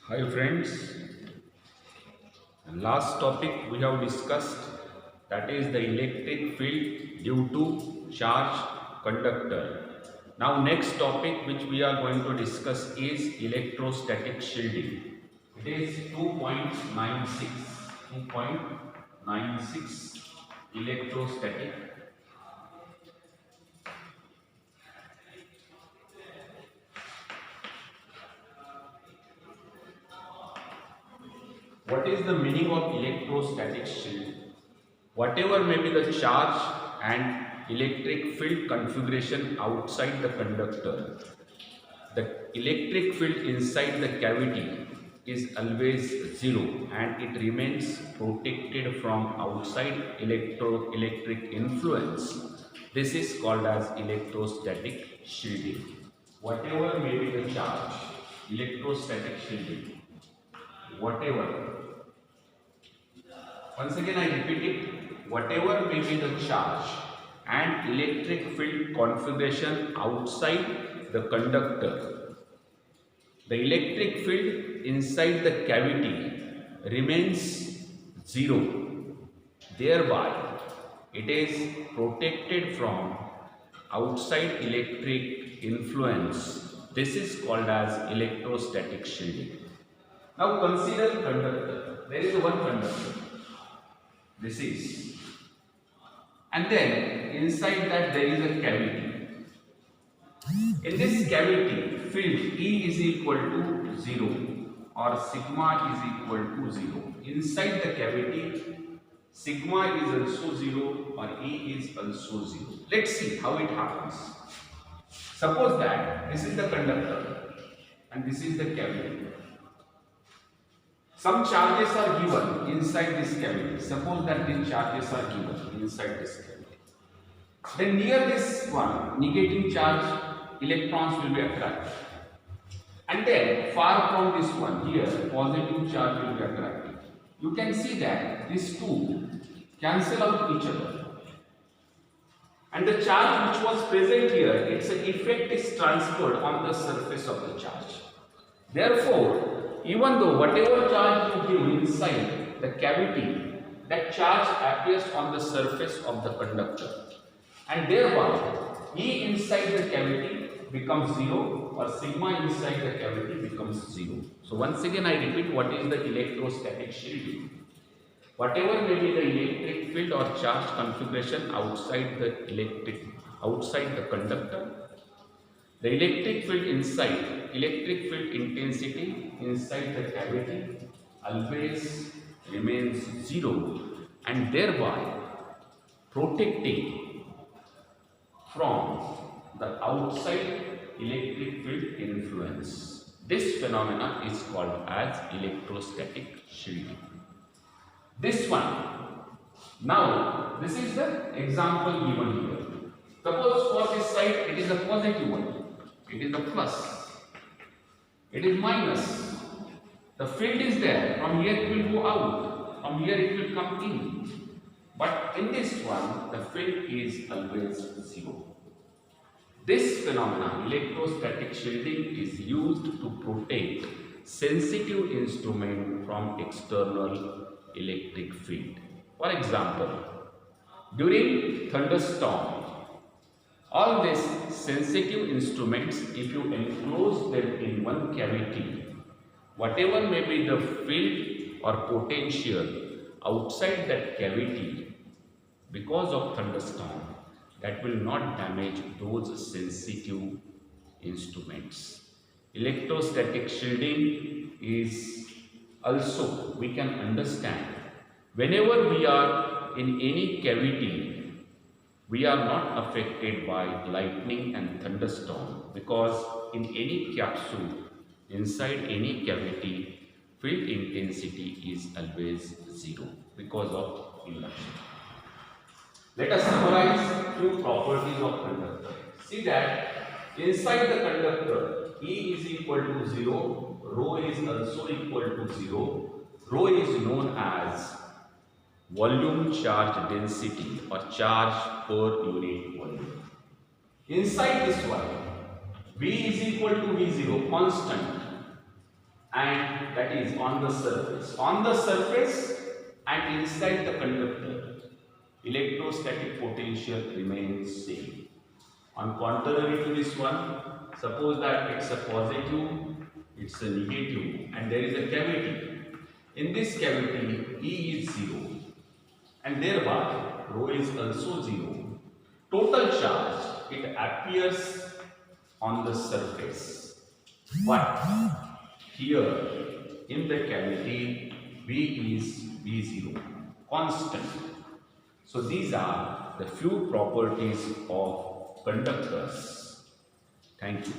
Hi friends, last topic we have discussed, that is the electric field due to charge conductor. Now next topic which we are going to discuss is electrostatic shielding. It is 2.96 electrostatic. What is the meaning of electrostatic shield? Whatever may be the charge and electric field configuration outside the conductor, the electric field inside the cavity is always zero and it remains protected from outside electric influence. This is called as electrostatic shielding. Whatever may be the charge, electrostatic shielding, whatever. Once again I repeat it, whatever may be the charge and electric field configuration outside the conductor, the electric field inside the cavity remains zero. Thereby, it is protected from outside electric influence. This is called as electrostatic shielding. Now consider conductor. There is one conductor. This is, and then inside that there is a cavity. In this cavity, field E is equal to 0 or sigma is equal to 0. Inside the cavity, sigma is also 0 or E is also 0. Let's see how it happens. Suppose that this is the conductor and this is the cavity. Some charges are given inside this cavity. Suppose that these charges are given inside this cavity. Then near this one, negating charge, electrons will be attracted. And then far from this one, here, positive charge will be attracted. You can see that these two cancel out each other. And the charge which was present here, its effect is transferred on the surface of the charge. Therefore, even though whatever charge you give inside the cavity, that charge appears on the surface of the conductor. And thereby, E inside the cavity becomes 0 or sigma inside the cavity becomes 0. So once again I repeat, what is the electrostatic shielding? Whatever may be the electric field or charge configuration outside the conductor, the electric field inside, electric field intensity inside the cavity always remains 0 and thereby protecting from the outside electric field influence. This phenomena is called as electrostatic shielding. This one, now this is the example given here. Suppose for this side it is a positive one. It is a plus. It is minus. The field is there. From here it will go out. From here it will come in. But in this one, the field is always 0. This phenomenon, electrostatic shielding, is used to protect sensitive instrument from external electric field. For example, during thunderstorm, all these sensitive instruments, if you enclose them in one cavity, whatever may be the field or potential outside that cavity, because of thunderstorm, that will not damage those sensitive instruments. Electrostatic shielding is also, we can understand, whenever we are in any cavity, we are not affected by lightning and thunderstorm, because in any capsule, inside any cavity, field intensity is always 0 because of induction. Let us summarize few properties of conductor. See that inside the conductor, E is equal to 0, rho is also equal to 0. Rho is known as volume charge density or charge per unit volume. Inside this one, V is equal to V0, constant. and that is on the surface. On the surface and inside the conductor, electrostatic potential remains same. On contrary to this one, suppose that it's a positive, it's a negative, and there is a cavity. In this cavity, E is 0, and thereby rho is also 0. Total charge, it appears on the surface. But here in the cavity, V is V0, constant. So these are the few properties of conductors. Thank you.